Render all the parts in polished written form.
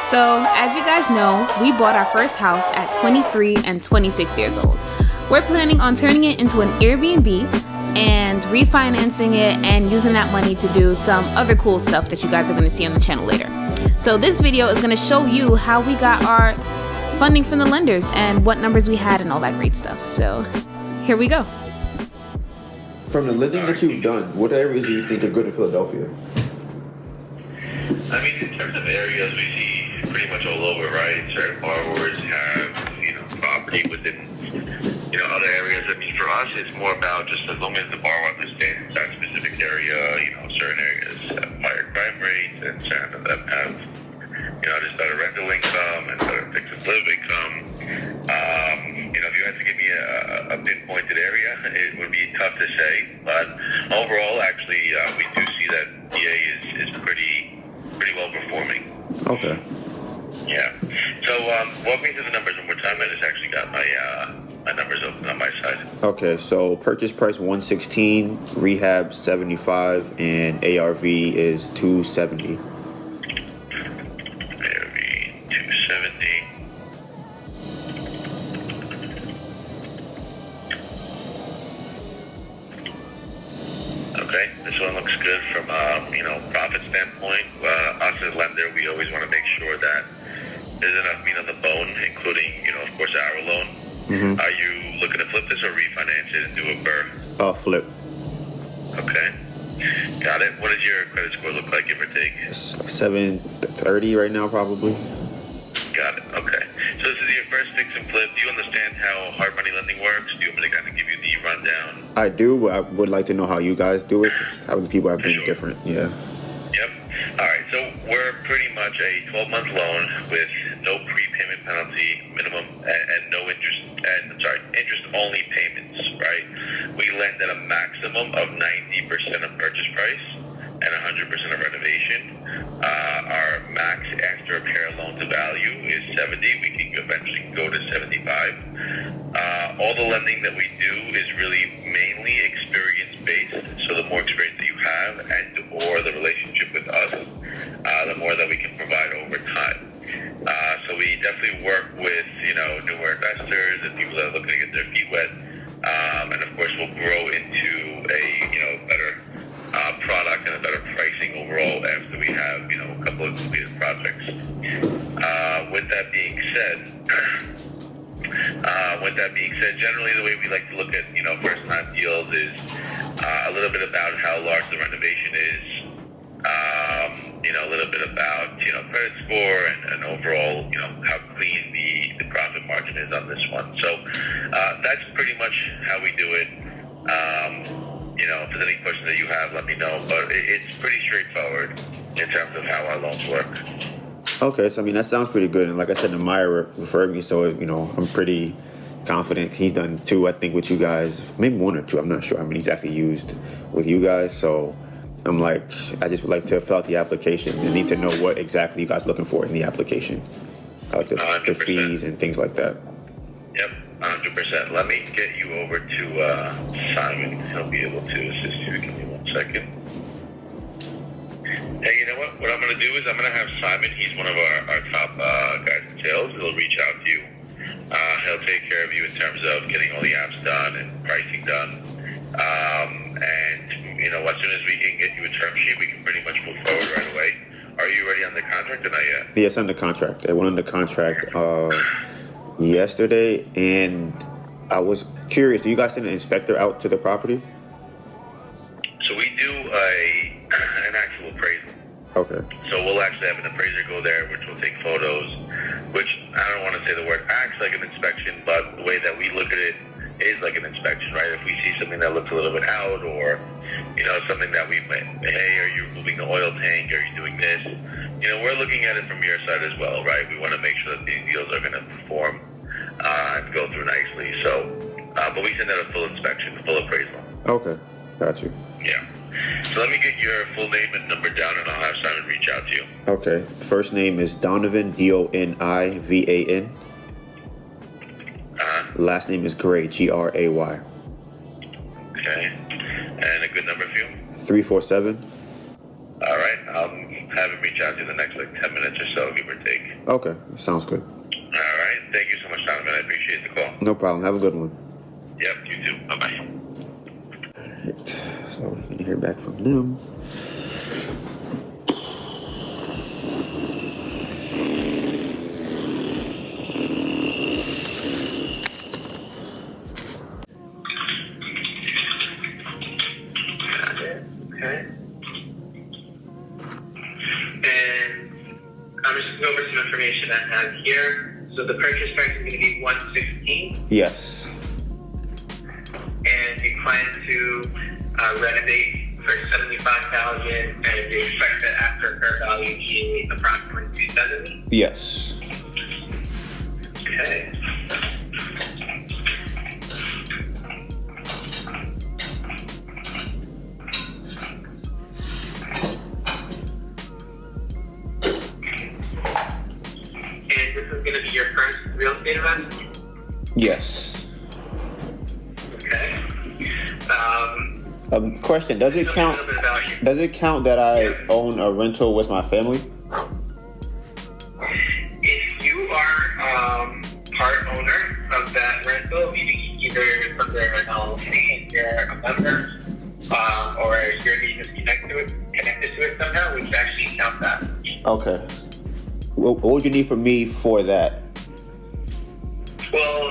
So, as you guys know, we bought our first house at 23 and 26 years old. We're planning on turning it into an Airbnb and refinancing it and using that money to do some other cool stuff that you guys are going to see on the channel later. So this video is going to show you how we got our funding from the lenders and what numbers we had and all that great stuff. So here we go. From the lending that you've done, what areas do you think are good in Philadelphia? I mean, in terms of areas, we see pretty much all over, right? Certain borrowers have, property within, other areas. I mean, for us, it's more about just as long as the borrower understands that specific area, certain areas have higher crime rates and certain of them have, just better rental income and better fix and flip income. If you had to give me a pinpointed area, it would be tough to say. But overall, actually, we do see that PA is pretty well performing. Okay. Yeah. So walk me through the numbers one more time. I just actually got my numbers open on my side. Okay, so purchase price 116, rehab 75, and ARV is 270. ARV 270. Okay, this one looks good from profit standpoint. Us as lender, we always want to make sure that there's enough meat on the bone, including of course our loan. Mm-hmm. Are you looking to flip this or refinance it and do a burr? Flip. Okay, got it. What does your credit score look like, give or take? It's like 730 right now, probably. Got it. Okay. So this is your first fix and flip. Do you understand how hard money lending works? Do you want me to kind of give you the rundown? I do, but I would like to know how you guys do it. How the people have been different. Yeah. Yep. All right. So we're pretty much a 12-month loan with no prepayment penalty, minimum, and no interest, interest-only payments, right? We lend at a maximum of 90% of purchase price and 100% of renovation. Our max after repair loan to value is 70. We can eventually go to 75. All the lending that we do is really mainly experience-based. So the more experience that you have and or the relationship with us, the more that we can provide over time. So we definitely work with, newer investors and people that are looking to get their feet wet. And of course, we'll grow into a better product and a better pricing overall after we have, a couple of completed projects. With that being said, generally the way we like to look at, first-time deals is a little bit about how large the renovation is, a little bit about, credit score and overall, how clean the profit margin is on this one. So that's pretty much how we do it. If there's any questions that you have, let me know. But it's pretty straightforward in terms of how our loans work. Okay, so that sounds pretty good. And like I said, Namaya referred me, so I'm pretty confident. He's done 2, I think, with you guys, maybe 1 or 2. I'm not sure how many he's actually used with you guys. So I'm like, I just would like to fill out the application and need to know what exactly you guys are looking for in the application, like the fees and things like that. Yep, 100%. Let me get you over to Simon. He'll be able to assist you. Give me 1 second. Hey, you know what? What I'm going to do is I'm going to have Simon. He's one of our top guys in sales. He'll reach out to you. He'll take care of you in terms of getting all the apps done and pricing done. As soon as we can get you a term sheet, we can pretty much move forward right away. Are you already on the contract or not yet? Yes, under contract. I went under contract yesterday, and I was curious, do you guys send an inspector out to the property? So we do an actual appraisal. Okay. So we'll actually have an appraiser go there, which will take photos, which I don't want to say the word acts like an inspection, but the way that we look at it is like an inspection, right? If we see something that looks a little bit out or, something that we might, hey, are you removing the oil tank? Are you doing this? We're looking at it from your side as well, right? We want to make sure that these deals are going to perform and go through nicely. So, but we send out a full inspection, a full appraisal. Okay, got you. Yeah. So let me get your full name and number down, and I'll have Simon reach out to you. Okay. First name is Donovan, Donivan. Last name is Gray, Gray. Okay. And a good number for you? 347. All right. I'll have him reach out to you in the next 10 minutes or so, give or take. Okay, sounds good. All right. Thank you so much, Donovan. I appreciate the call. No problem. Have a good one. Yep, you too. Bye-bye. Right. So we're gonna hear back from them. Okay. And I'm just going to go over some information I have here. So the purchase price is going to be $116, Yes. and you plan to renovate for $75,000, and you expect that after fair value to be approximately $270. Yes. Okay. And this is going to be your first real estate investment? Yes. Okay. Question: Does it Tell me a count? little bit about you. Does it count that I own a rental with my family? If you are part owner of that rental, meaning either under an LLC and you're a member, or your name is connected to it somehow, we can actually count that. Okay. What would you need from me for that? Well,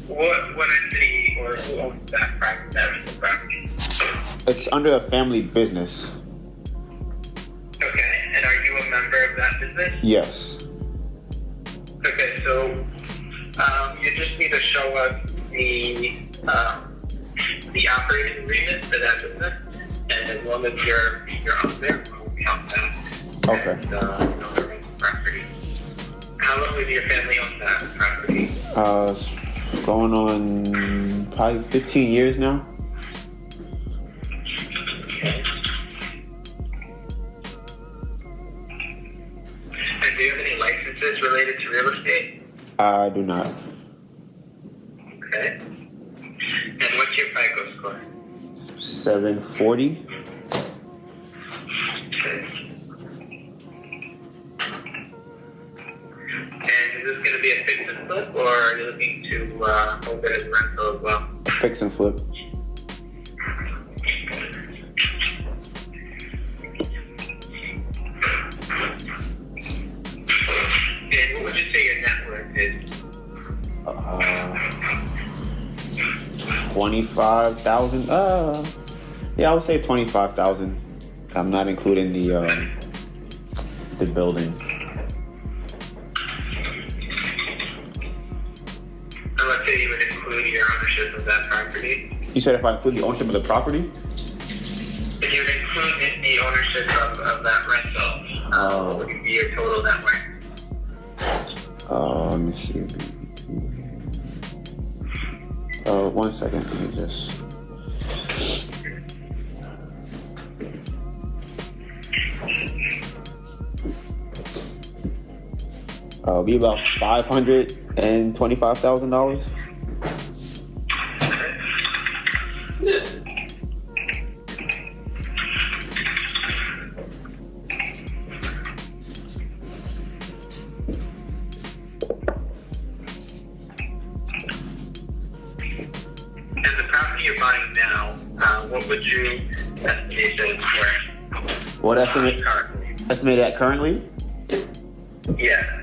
what entity or who owns that rental property? It's under a family business. Okay, and are you a member of that business? Yes. Okay, so you just need to show us the operating agreement for that business, and as long as you're on there, we'll count that. Okay. As, the rental property. How long has your family owned that property? It's going on probably 15 years now. And do you have any licenses related to real estate? I do not. Okay. And what's your FICO score? 740. Okay. And is this going to be a fix and flip, or are you looking to hold it as rental as well? Fix and flip. And what would you say your net worth is? 25,000. Yeah, I would say 25,000. I'm not including the building. And let's say you would include your ownership of that property. You said if I include the ownership of the property? If you would include the ownership of that rental, what would be your total net worth? Let me see. 1 second. Let me just. Be about $525,000. And the property you're buying now, what would you estimate it for? What estimate? Currently. Estimate that currently? Yeah.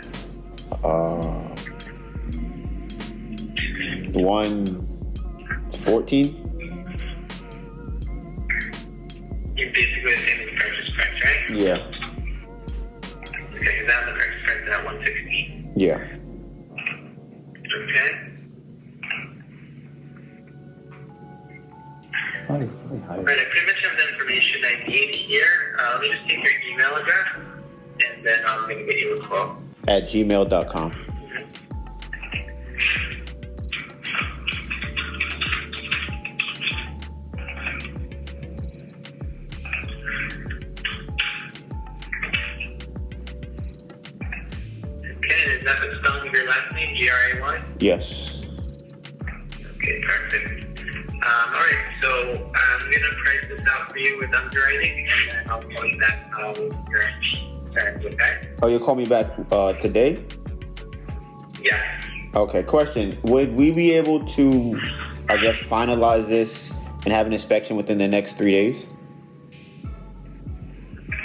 114. You basically the same as the purchase price, right? Yeah. Okay, is that the purchase price at 116? Yeah. Okay. Hi. Right, I pretty much have the information I need here. Let me just take your email address, and then I'm going to get you a quote. At gmail.com. Okay, is that the spelling of your last name, Gray? Yes. Okay, perfect. Alright, so I'm going to price this out for you with underwriting, and then I'll call you back with your concerns, okay? Oh, you'll call me back today? Yes. Okay, question. Would we be able to, I guess, finalize this and have an inspection within the next 3 days?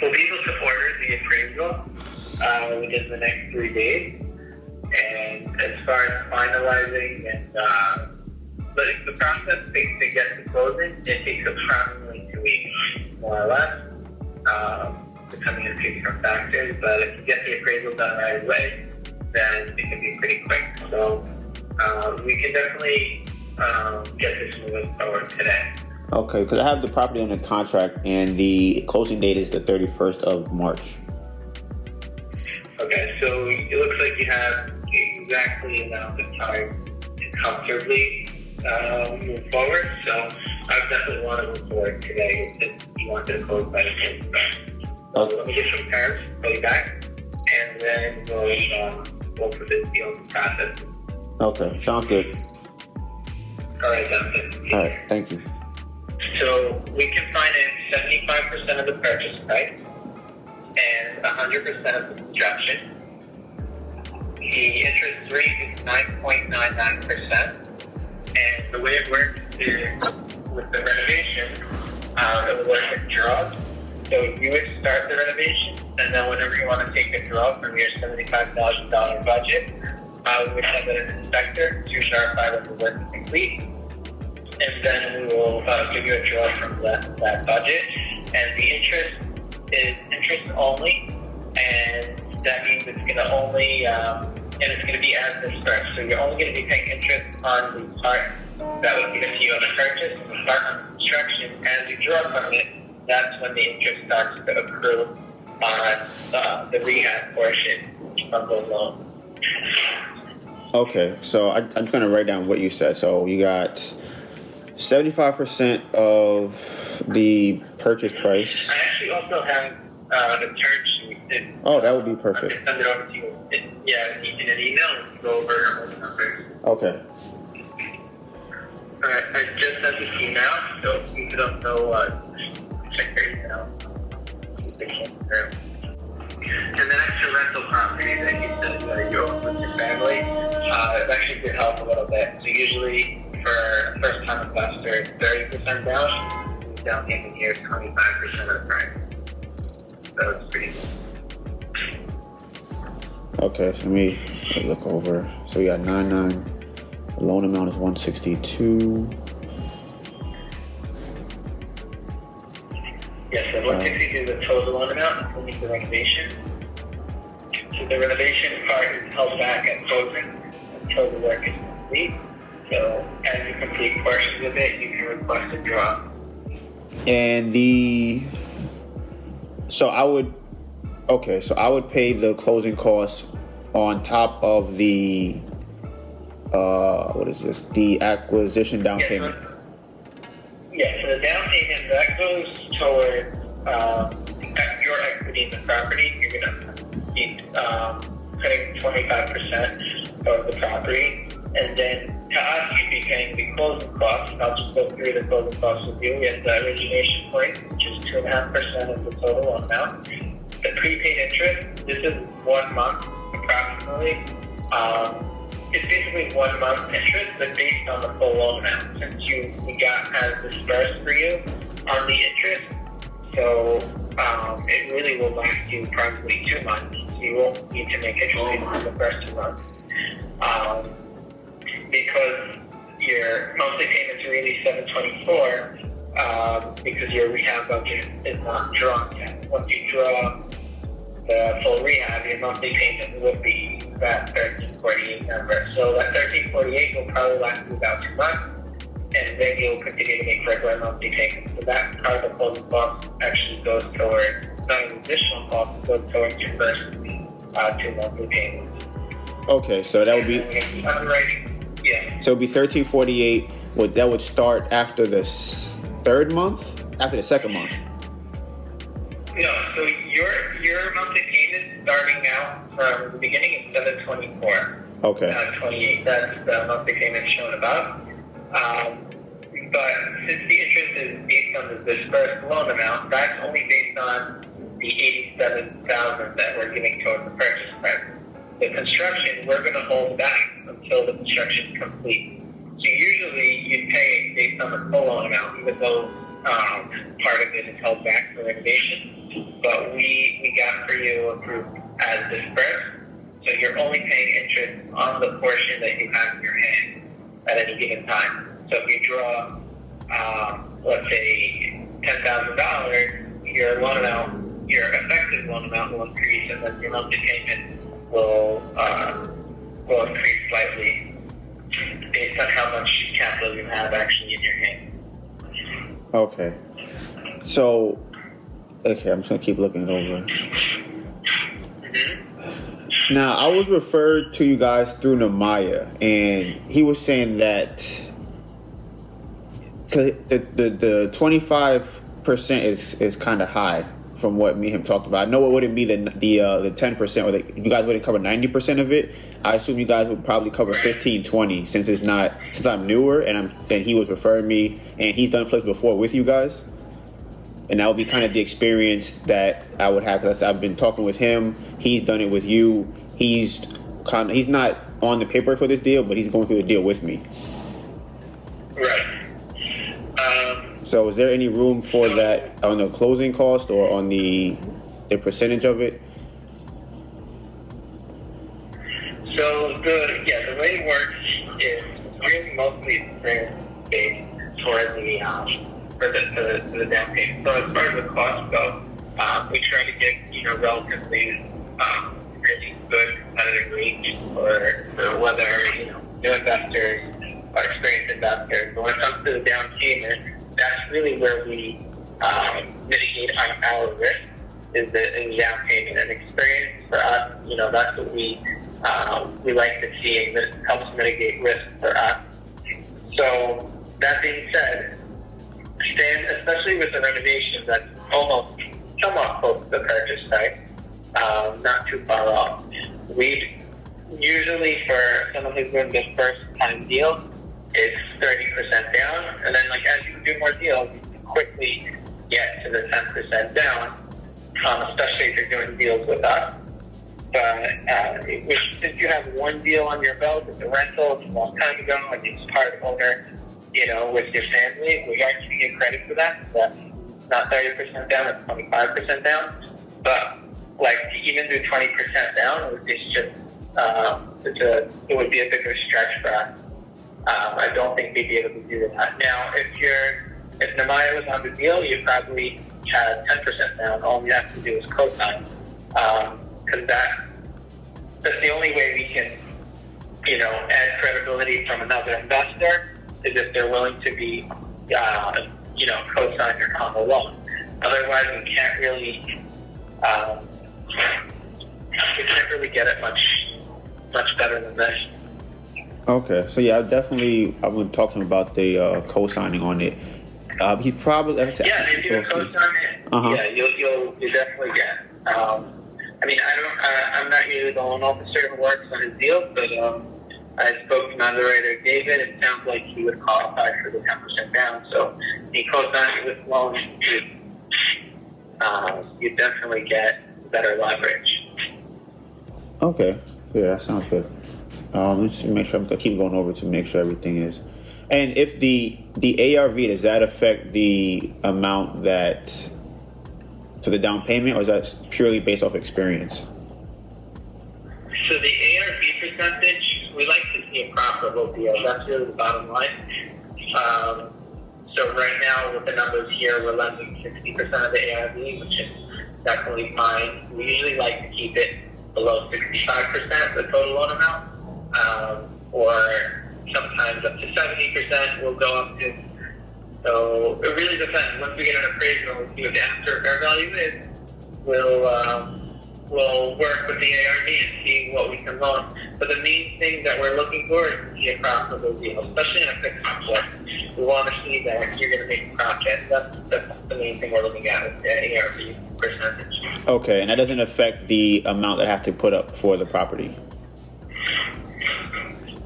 We'll be able to order the appraisal within the next 3 days. And as far as finalizing and the process to get to closing, it takes approximately 2 weeks, more or less, depending on a few different factors. But if you get the appraisal done right away, then it can be pretty quick. So we can definitely get this moving forward today. Okay, because I have the property under contract and the closing date is the 31st of March. Okay, so it looks like you have exactly enough of time to comfortably move forward. So I definitely want to move forward today if you want to close by the 31st. So let me get some terms, call you back, and then we'll go for this deal process. Okay, sounds good. All right, that's it. All right, thank you. So we can finance 75% of the purchase price and 100% of the construction. The interest rate is 9.99%. And the way it works is with the renovation, it will work with draws. So you would start the renovation, and then whenever you want to take a draw from your $75,000 budget, we would send an inspector to verify that the work is complete. And then we will give you a draw from that budget. And the interest is interest only, and that means it's going to only, and it's going to be as dispersed. So you're only going to be paying interest on the part that was given to you on the purchase, and the part on construction. As you draw from it, that's when the interest starts to accrue on the rehab portion of the loan. Okay, so I'm just going to write down what you said. So you got 75% of the purchase price. I actually also have the term sheet. Oh, that would be I perfect. can send it over to you. In an email, and go over all the numbers. Okay. Alright, I just sent the email, so if you don't know, check your email. Keep it came through. And then extra rental property that you said you own with your family, it actually did help a little bit. So usually for a first-time investor, it's 30% down. The down payment here is 25% of the price. So it's pretty good. Okay, so let me look over. So we got 99. The loan amount is 162. Yes, so 162 is the total loan amount, including the renovation. So the renovation part is held back at closing until the work is complete. So as you complete portions of it, you can request a draw. And so I would pay the closing costs on top of the what is this? The acquisition down payment. Yeah, so the down payment that goes toward your equity in the property. You're gonna be putting 25% of the property, and then to us, you'd be paying the closing costs. I'll just go through the closing costs with you. We have the origination point, which is 2.5% of the total loan amount. The prepaid interest. This is 1 month approximately. It's basically 1 month interest, but based on the full loan amount, since we got as dispersed for you on the interest. So it really will last you probably 2 months. You won't need to make interest payments in the first 2 months. Because your monthly payments are really $724, because your rehab budget is not drawn yet. Once you draw the full rehab, your monthly payment would be that $1348 number. So that $1348 will probably last you about 2 months, and then you'll continue to make regular monthly payments. So that part of the closing cost actually goes toward not an additional cost, it goes towards your first 2 monthly payments. Okay, so that would be. Underwriting. Yeah. So it would be $1348. That would start after the third month? After the second month? No, so your monthly payment starting out from the beginning is $724. Okay. 28. That's the monthly payment shown above. But since the interest is based on the dispersed loan amount, that's only based on the the $87,000 that we're giving towards the purchase price. The construction, we're going to hold back until the construction is complete. So usually you pay based on the full loan amount, even though part of it is held back for renovation. But we got for you approved as dispersed. So you're only paying interest on the portion that you have in your hand at any given time. So if you draw, let's say, $10,000, your loan amount, your effective loan amount will increase, and then your monthly payment will increase slightly based on how much capital you have actually in your hand. Okay. So, okay, I'm just gonna keep looking it over. Mm-hmm. Now, I was referred to you guys through Namaya, and he was saying that the 25% is kind of high from what me and him talked about. I know it wouldn't be the 10%, or you guys wouldn't cover 90% of it. I assume you guys would probably cover 15, 20, since I'm newer, and then he was referring me, and he's done flips before with you guys, and that would be kind of the experience that I would have, because I've been talking with him. He's done it with you. He's not on the paper for this deal, but he's going through the deal with me. Right. So is there any room for that on the closing cost or on the percentage of it? So the way it works is really mostly experience based for the down payment. So as far as the costs go, we try to get relatively really good competitive rates for whether new investors or experienced investors. But when it comes to the down payment, that's really where we mitigate our risk is the down payment. And experience for us, that's what we like to see, and it helps mitigate risk for us. So that being said, especially with the renovation, that's almost somewhat close to the purchase price, not too far off. We usually, for someone who's doing the first time deal, it's 30% down, and then as you do more deals, you can quickly get to the 10% down, especially if you're doing deals with us. But since you have one deal on your belt, it's a rental, it's a long time ago, and it's part owner, with your family, we are giving you credit for that. That's not 30% down, it's 25% down. But to even do 20% down, it's just it would be a bigger stretch for us. I don't think we'd be able to do that. Now, if Namaya was on the deal, you probably had 10% down. All you have to do is co-sign, because that's the only way we can, add credibility from another investor is if they're willing to be, co-sign your condo loan. Otherwise, we can't really get it much better than this. Okay, so yeah, I've been talking about the co-signing on it. He probably, like I said, if you co-sign it, you'll definitely get. I'm not usually the loan officer who works on his deals, but I spoke to my underwriter, David. It sounds like he would qualify for the 10% down. So he co-signs with loans, you definitely get better leverage. Okay, yeah, that sounds good. Let's make sure I keep going over to make sure everything is. And if the ARV, does that affect the amount for the down payment, or is that purely based off experience? So the ARV percentage, we like to see a profitable deal. That's really the bottom line. So right now with the numbers here, we're lending 60% of the ARV, which is definitely fine. We usually like to keep it below 65% of the total loan amount. Or sometimes up to 70% we'll go up to. So it really depends. Once we get an appraisal, we'll see what the after fair value is. We'll work with the ARV and see what we can loan. But the main thing that we're looking for is to see a profitable deal, especially in a fixed contract. We want to see that you're going to make a profit. That's the main thing we're looking at with the ARV percentage. Okay, and that doesn't affect the amount that I have to put up for the property?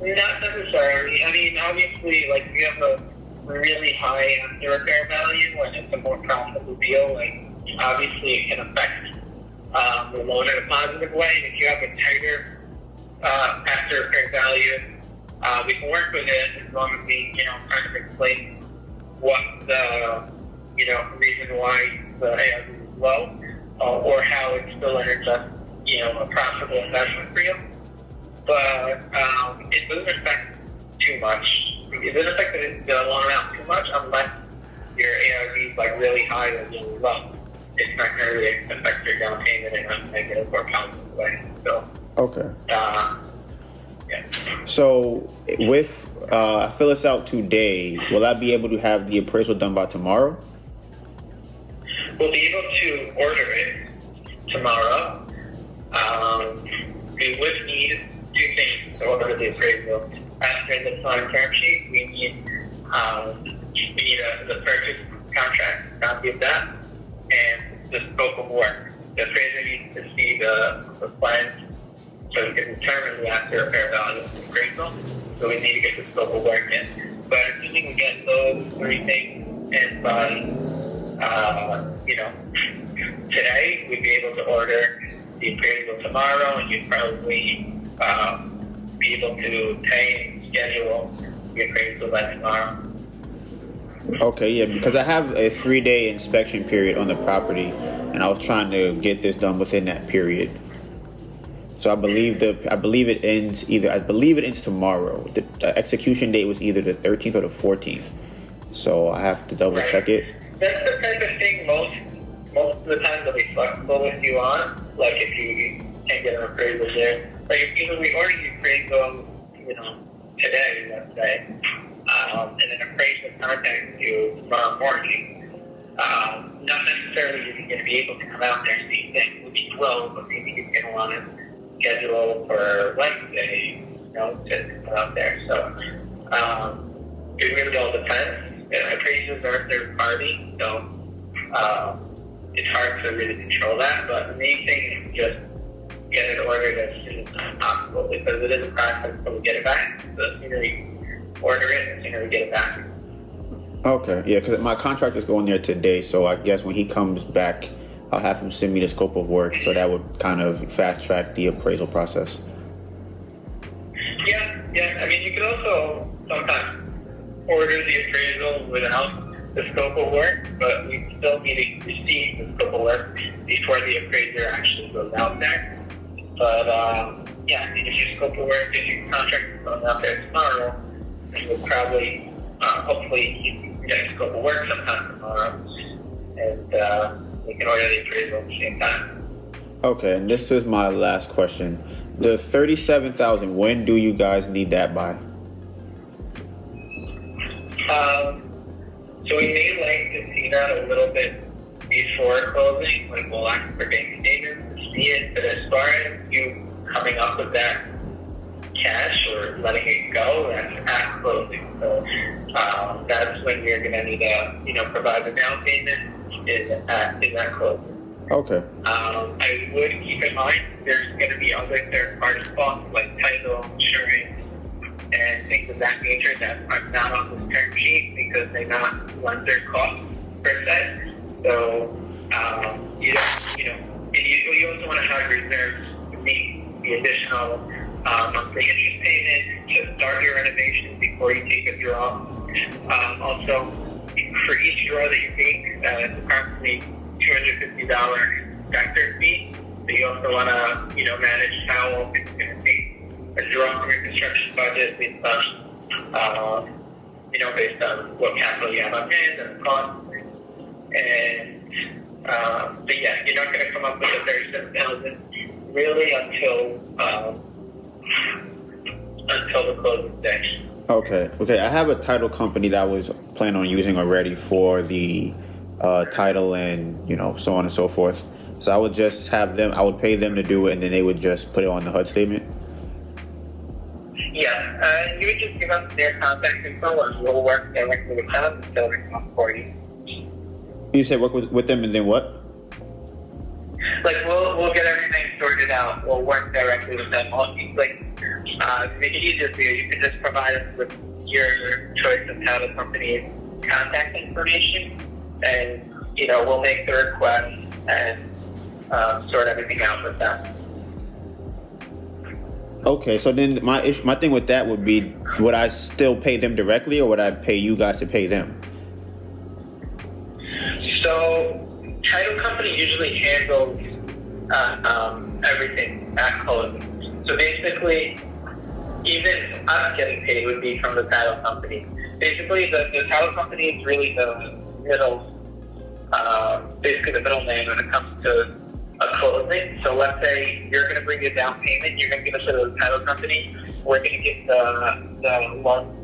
Not necessarily. Obviously, if you have a really high after repair value and it's a more profitable deal, obviously it can affect the loan in a positive way. And if you have a tighter after fair value, we can work with it as long as we, kind of explain what the, reason why the ARV is low, or how it's still a profitable investment for you. But it doesn't affect too much. It doesn't affect the loan amount too much unless your ARV is like really high or really low. It's not going to really affect your down payment in a negative or positive way. So, okay. Yeah. So with fill us out today, will I be able to have the appraisal done by tomorrow? We'll be able to order it tomorrow. We would need two things to order the appraisal. After the signed term sheet, we need the purchase contract, copy of that, and the scope of work. The appraiser needs to see the plans so we can determine the after fair value of the appraisal. So we need to get the scope of work in. But assuming we get those three things in by today, we'd be able to order the appraisal tomorrow, and you'd probably be able to pay and schedule the appraisal by tomorrow. Okay, yeah, because I have a 3-day inspection period on the property, and I was trying to get this done within that period. So I believe it ends tomorrow. The execution date was either the 13th or the 14th. So I have to double check it. That's the type of thing most of the time they'll be flexible with you on. Like if you can't get an appraisal there. Like if we order the appraisal, today, let's say, and an appraiser contacts you tomorrow morning, not necessarily you're going to be able to come out there and see things, which you will, but maybe you're going to want to schedule for Wednesday, to come out there. So it really all depends. Appraisers are a third party, so it's hard to really control that. But the main thing is just get it ordered as soon as possible, because it is a process until we get it back. The sooner you order it, the sooner we get it back. Okay, yeah, because my contract is going there today, so I guess when he comes back, I'll have him send me the scope of work, so that would kind of fast track the appraisal process. Yeah. I mean, you could also sometimes order the appraisal without the scope of work, but we still need to receive the scope of work before the appraiser actually goes out there. But if your scope of work, if your contract is going out there tomorrow, then you'll probably, hopefully, you can get a scope of work sometime tomorrow, and we can order the appraisal at the same time. Okay, and this is my last question. The $37,000, when do you guys need that by? So we may like to see that a little bit before closing, like we'll ask for bank statements to see it, but as far as you coming up with that cash or letting it go, that's at closing. So that's when you're going to need to, provide the down payment is at closing. Okay. I would keep in mind there's going to be other third-party costs like title, insurance, and things of that nature that are not on this term sheet because they're not lender costs per se. So you also want to have reserves to meet the additional monthly interest payment to start your renovation before you take a draw. Also, for each draw that you take, it's approximately $250 factor fee. So you also want to, manage how long it's going to take a draw from your construction budget based on, based on what capital you have on hand and the cost. And, but yeah, you're not going to come up with the $37,000 really until the closing day. Okay. I have a title company that I was planning on using already for the title and so on and so forth. So I would just have them. I would pay them to do it, and then they would just put it on the HUD statement. Yeah, you would just give us their contact info, and we'll work directly with them until they come up for you. You said work with them, and then what? Like we'll get everything sorted out. We'll work directly with them. Make it easier for you. You can just provide us with your choice of title company's contact information, and we'll make the request, and sort everything out with them. Okay, so then my thing with that would be, would I still pay them directly, or would I pay you guys to pay them? So, title company usually handles everything at closing. So basically, even us getting paid would be from the title company. Basically, the title company is really the middleman when it comes to a closing. So let's say you're going to bring your down payment, you're going to give it to the title company. We're going to get the loan,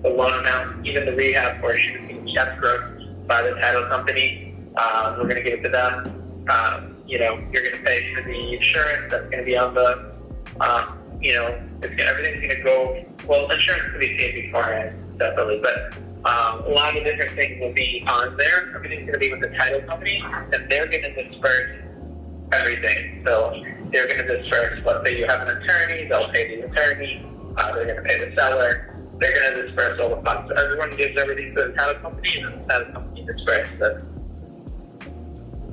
the loan amount, even the rehab portion, checks wrote by the title company. We're going to give it to them. You're going to pay for the insurance that's going to be on the, everything's going to go. Well, insurance can be paid beforehand, definitely, but a lot of different things will be on there. Everything's going to be with the title company, and they're going to disperse everything. So they're going to disperse, let's say you have an attorney, they'll pay the attorney, they're going to pay the seller, they're going to disperse all the funds. So everyone gives everything to the title company, and then the title company disperses it.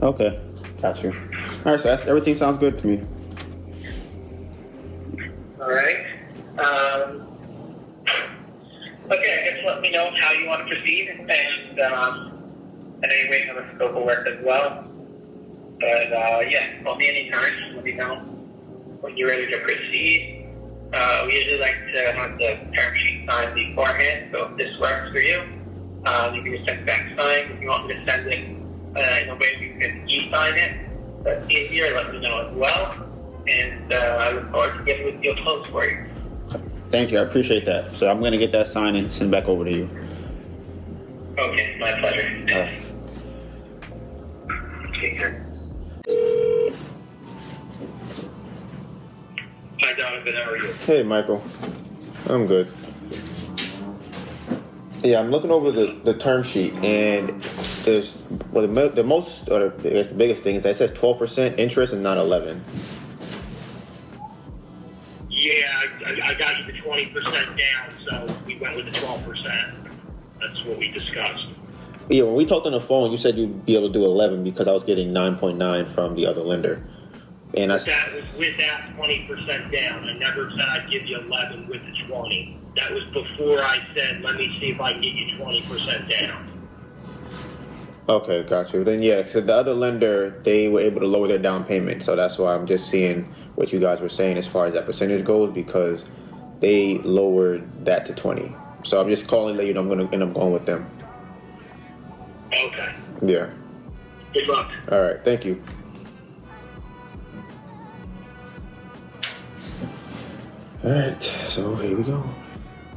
Okay, got you. All right, so everything sounds good to me. All right. Okay, I guess let me know how you want to proceed, and I know you're waiting on the scope of work as well. But call me anytime. Let me know when you're ready to proceed. We usually like to have the term sheet signed beforehand, so if this works for you, you can just send it back signed. If you want me to send it in a way we can e-sign it, that's easier, let me know as well. And I look forward to getting with deal close for you. Thank you, I appreciate that. So I'm going to get that signed and send back over to you. Okay, my pleasure. All right. Take care. Hi, Jonathan. How are you? Hey, Michael. I'm good. Yeah, I'm looking over the term sheet, and there's the most, or I guess the biggest thing is that it says 12% interest and not 11. Yeah, I got you the 20% down, so we went with the 12%. That's what we discussed. Yeah, when we talked on the phone, you said you'd be able to do 11 because I was getting 9.9 from the other lender. And That was with that 20% down. I never said I'd give you 11 with the 20. That was before I said, let me see if I can get you 20% down. Okay, got you. Then yeah, so the other lender, they were able to lower their down payment, so that's why I'm just seeing what you guys were saying as far as that percentage goes, because they lowered that to 20. So I'm just calling to let you know I'm going to end up going with them. Okay. Yeah. Good luck. All right. Thank you. All right. So here we go.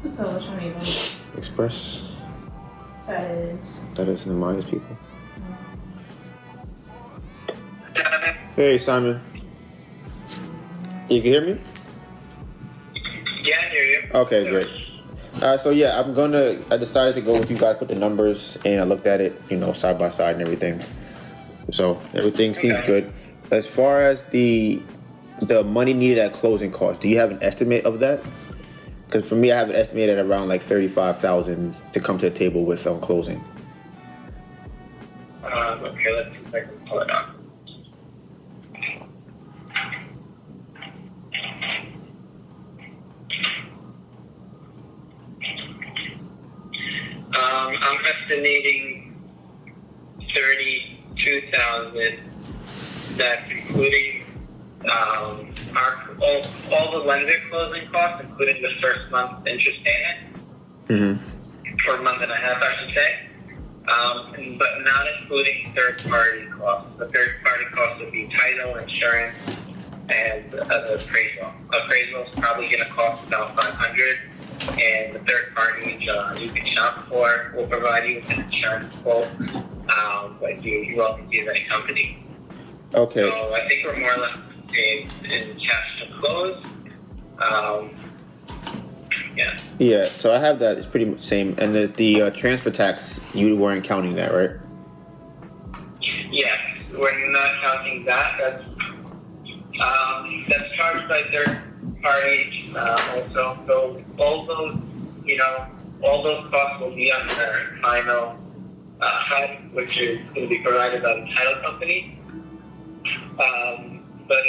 So which one are you going? Express. That is. That is the Myers people. Hey, Simon. You can hear me? Yeah, I hear you. Okay, great. So yeah, I decided to go with you guys, put the numbers, and I looked at it, side by side and everything. So everything seems good. As far as the money needed at closing costs, do you have an estimate of that? Because for me, I have it estimated at around like $35,000 to come to the table with on closing. Okay, let's see if I can pull it up. I'm estimating $32,000. That's including all the lender closing costs, including the first month interest payment, for a month and a half, I should say, but not including third-party costs. The third-party costs would be title, insurance, and the appraisal. Appraisal is probably going to cost about $500. And the third party you can shop for will provide you with an insurance quote, but you're welcome to use any company. Okay. So I think we're more or less in cash to close. Yeah. Yeah, so I have that. It's pretty much the same. And the transfer tax, you weren't counting that, right? Yes, we're not counting that. That's charged by third party also. So all those costs will be on the final HUD, which is going to be provided by the title company. But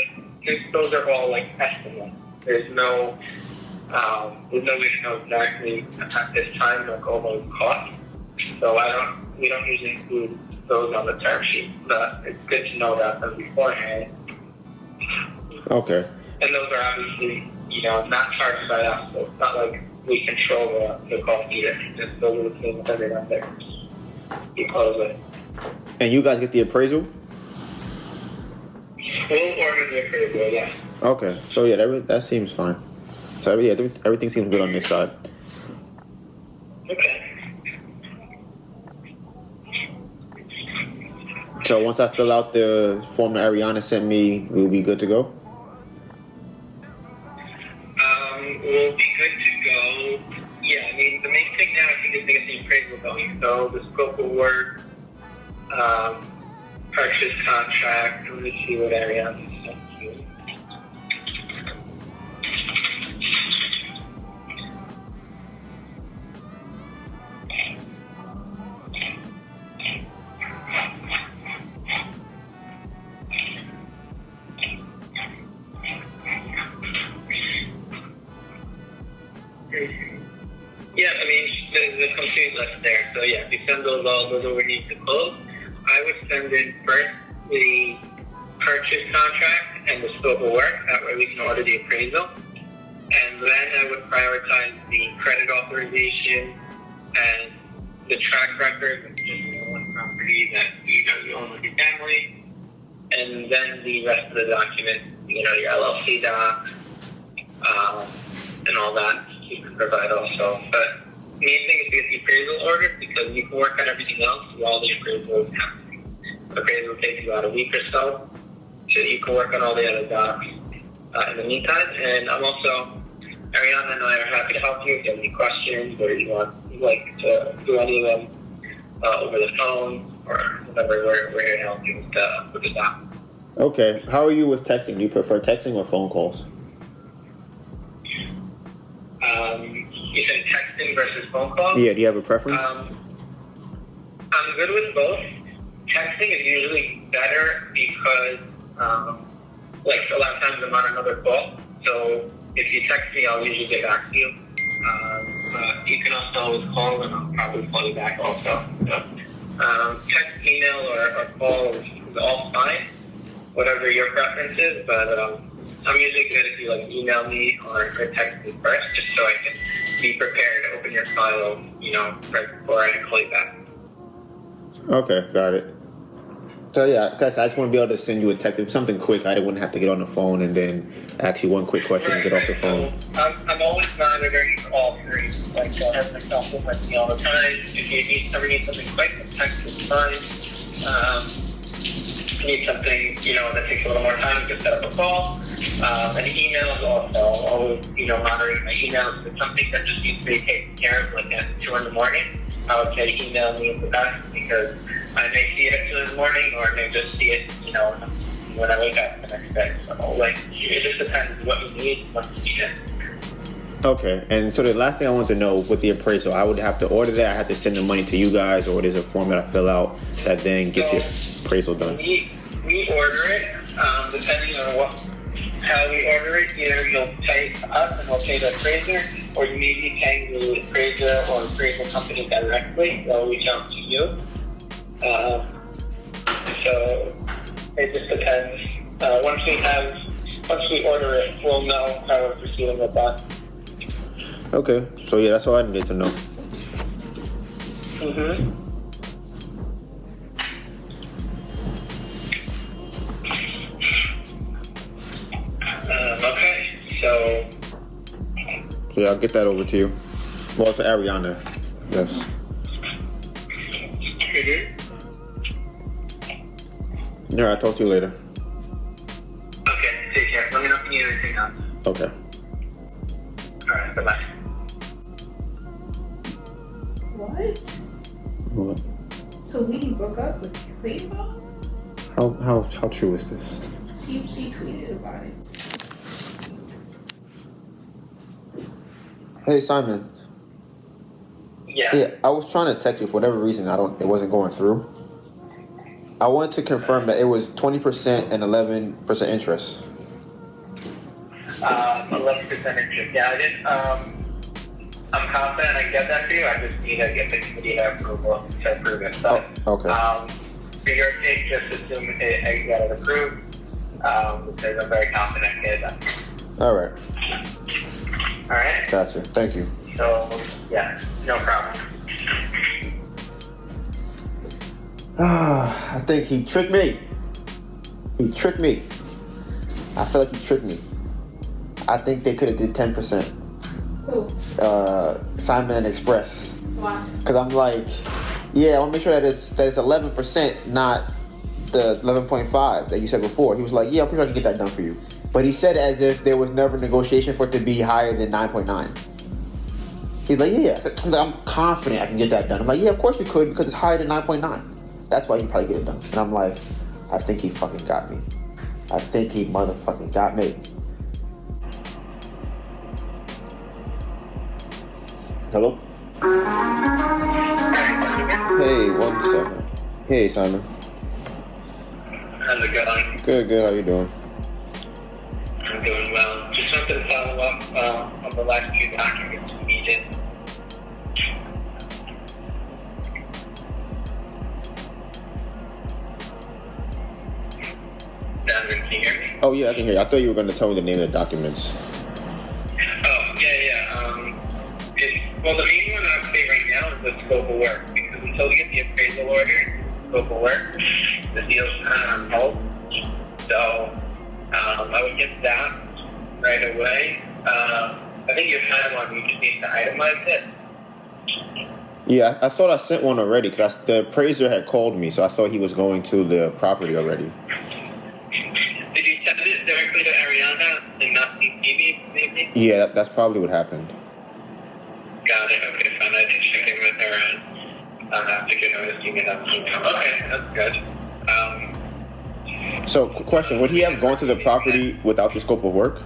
those are all like estimates. There's no way to know exactly at this time like all those costs. So we don't usually include those on the term sheet, but it's good to know that from beforehand. Okay. And those are obviously, not charged by us, so it's not like we control the cost either. Just those are the things that are there. You close it. And you guys get the appraisal? We'll order the appraisal, yeah. Okay. So yeah, that seems fine. So yeah, everything seems good on this side. Okay. So once I fill out the form that Ariana sent me, we'll be good to go? We'll be good to go. Yeah, I mean, the main thing now I think is to get the appraisal going. So the scope of work, purchase contract, let me see what Ariana sent you. Yeah, I mean, there's a complete list there. So yeah, if you send those over need to close, I would send in first the purchase contract and the scope of work. That way we can order the appraisal. And then I would prioritize the credit authorization and the track record of just one property that you own with your family. And then the rest of the documents, your LLC docs, and all that you can provide also. But the main thing is to get the appraisal ordered because you can work on everything else while the appraisal is happening. The appraisal takes about a week or so you can work on all the other docs in the meantime. And I'm also, Ariana and I are happy to help you if you have any questions or you like to do any of them over the phone or whatever. We're here to help you with the doc. Okay. How are you with texting? Do you prefer texting or phone calls? You said texting versus phone calls? Yeah, do you have a preference? I'm good with both. Texting is usually better because, a lot of times I'm on another call. So if you text me, I'll usually get back to you. You can also always call, and I'll probably call you back also. So, text, email, or call is all fine, whatever your preference is. But I'm usually good if you email me or text me first, just so I can be prepared to open your file, right before I call you back. Okay, got it. So yeah, guys, I just want to be able to send you a text. If it's something quick, I wouldn't have to get on the phone and then ask you one quick question and get off the phone. So, I'm always monitoring all three. I have myself with me all the time. If you ever need something quick, the text is fine. If you need something, that takes a little more time, you can set up a call. And emails also, always, monitoring my emails. If it's something that just needs to be taken care of, like at 2 in the morning, I would say email me the best because I may see it at 2 in the morning or I may just see it, when I wake up the next day. So, it just depends what you need, what you need it. Okay, and so the last thing I want to know with the appraisal, I would have to order that, I have to send the money to you guys, or there's a form that I fill out that then gets the appraisal done? We order it, depending on how we order it. Either you'll pay us and we'll pay the appraiser, or you may be paying the appraiser or appraisal company directly. They'll reach out to you. So it just depends. Once we order it, we'll know how we're proceeding with that. Okay, so yeah, that's all I needed to know. Mm-hmm. Okay, so yeah, I'll get that over to you. Well, to Ariana, yes. Yeah, I'll talk to you later. Okay, take care. Let me know if you need anything else. Okay. Alright, bye-bye. What? So we broke up with Cleva? How true is this? She tweeted about it. Hey Simon. Yeah. Yeah, I was trying to text you for whatever reason. It wasn't going through. I wanted to confirm that it was 20% and 11% interest. 11% interest. Yeah, I did. I'm confident I can get that for you. I just need to get the committee approval to approve it. But, Okay. for your sake, just assume I got it approved, because I'm very confident I can get it done. All right. All right? Gotcha. Thank you. So, yeah, no problem. I think he tricked me. He tricked me. I feel like he tricked me. I think they could have did 10%. Who? Simon and Express. Why? Because I'm like, yeah, I want to make sure that it's 11%, not the 11.5 that you said before. He was like, yeah, I'm pretty sure I can get that done for you. But he said it as if there was never negotiation for it to be higher than 9.9. He's like, yeah. He's like, I'm confident I can get that done. I'm like, yeah, of course you could, because it's higher than 9.9. That's why you probably get it done. And I'm like, I think he fucking got me. I think he motherfucking got me. Hello? Hey, 1 second. Hey, Simon. How's it going? Good. How you doing? I'm doing well. Just wanted to follow up on the last few documents we needed. Can you hear me? Oh, yeah, I can hear you. I thought you were going to tell me the name of the documents. Oh, yeah. Well, the main one I'd say right now is the scope of work, because until we get the appraisal order, scope of work, the deal's kind of on hold. So, I would get that right away. I think you had one, you just need to itemize it. Yeah, I thought I sent one already, because the appraiser had called me, so I thought he was going to the property already. Did you send it directly to Ariana and not CC maybe? Yeah, that's probably what happened. Got it. Okay, fine. I did check in with her after you noticing it on email. Okay, that's good. So, question, would he have gone to the property without the scope of work?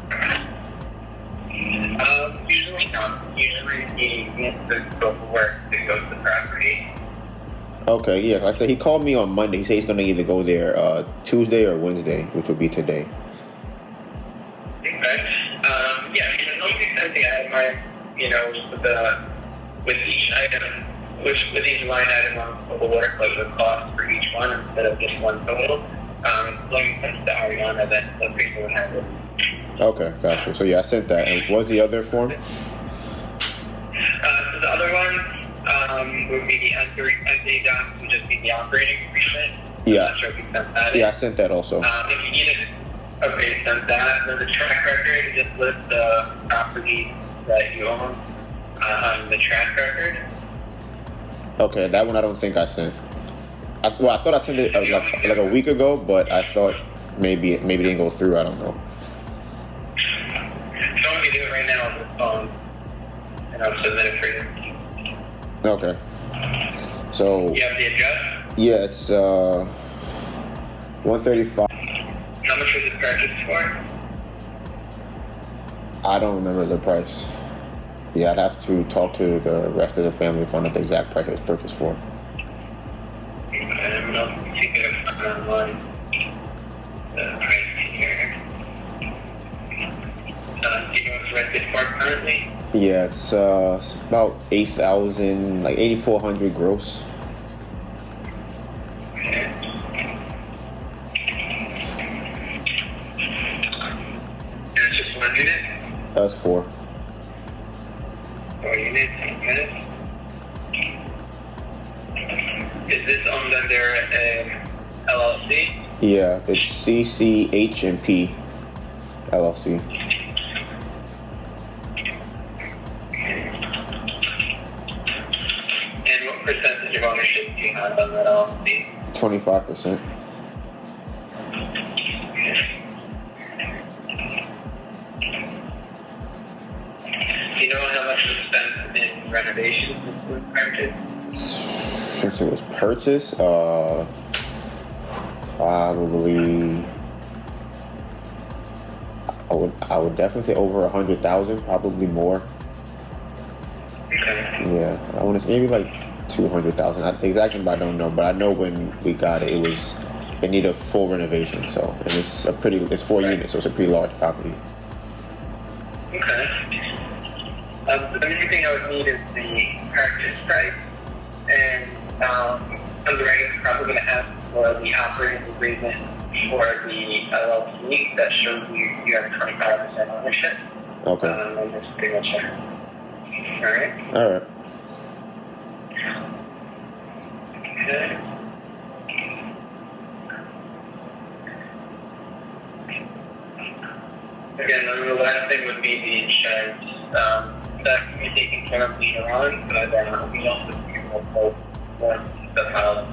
Usually not. Usually he needs the scope of work to go to the property. Okay, yeah, like I said, he called me on Monday. He said he's going to either go there Tuesday or Wednesday, which would be today. Okay. Yeah, as long as you send the item, with each item, with each line item on the work, like the cost for each one instead of just one total. As long as you send it to Ariana, then the people would have it. Okay, gotcha. So yeah, I sent that. And what's the other form? So the other one would be the entity docs, would just be the operating agreement. Yeah. I'm not sure if you sent that. Yeah, I sent that also. If you need it, okay, send that. And then the track record, just list the property that you own on the track record. Okay, that one I don't think I sent. I thought I sent it like a week ago, but I thought maybe it didn't go through. I don't know. If you want me to do it right now on the phone, and I'll submit it for you. Okay. So You have the address? yeah, it's 135. How much was it purchased for? I don't remember the price. Yeah, I'd have to talk to the rest of the family to find out the exact price it was purchased for. And I'll see if I can find online the price here. Do you know what's rented for currently? Yeah, it's about 8,000, like 8,400 gross. Okay. And it's just one unit? That's 4. 4 units, 8 units. Is this owned under LLC? Yeah, it's CCH&P LLC. And what percentage of ownership do you have on that LLC? 25%. Do you know how much was spent in renovations since it was purchased? Since it was purchased, probably I would definitely say over 100,000, probably more. Okay. Yeah, I want to say maybe like 200,000. Exactly, but I don't know. But I know when we got it, it needed a full renovation. So, and it's 4 units, so it's a pretty large property. Okay. The only thing I would need is the purchase price, and underwriting is probably going to ask for the operating agreement for the LLC that shows you have 25% ownership. Okay. And this signature. All right. All right. Okay. Again, the last thing would be the insurance. That can be taken care of later on, but we also do both once the house.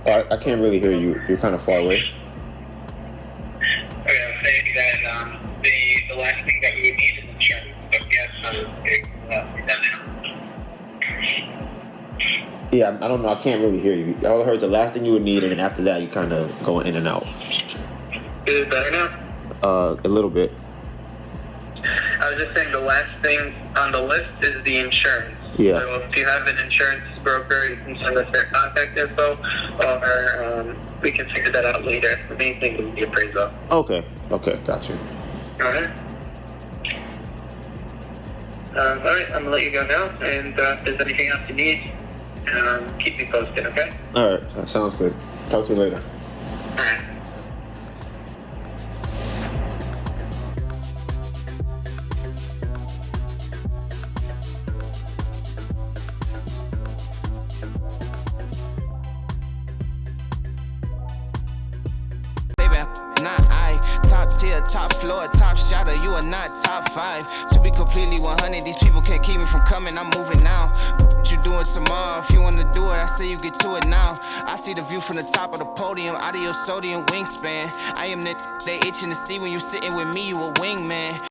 I can't really hear you. You're kind of far away. Okay, I was saying that the last thing that we would need is insurance. But yes, we've done that. Yeah, I don't know. I can't really hear you. All I heard the last thing you would need, and then after that, you kind of go in and out. Is it better now? A little bit. I was just saying the last thing on the list is the insurance. Yeah. So if you have an insurance broker, you can send us their contact info, or we can figure that out later. The main thing is the appraisal. Okay, got you. All right. All right, I'm gonna let you go now, and if there's anything else you need, keep me posted, okay? All right, that sounds good. Talk to you later. All right. Top floor, top shotter, you are not top 5. To be completely 100, these people can't keep me from coming, I'm moving now. What you doing tomorrow? If you wanna do it, I say you get to it now. I see the view from the top of the podium, out of your sodium wingspan. I am the they itching to see when you sitting with me, you a wingman.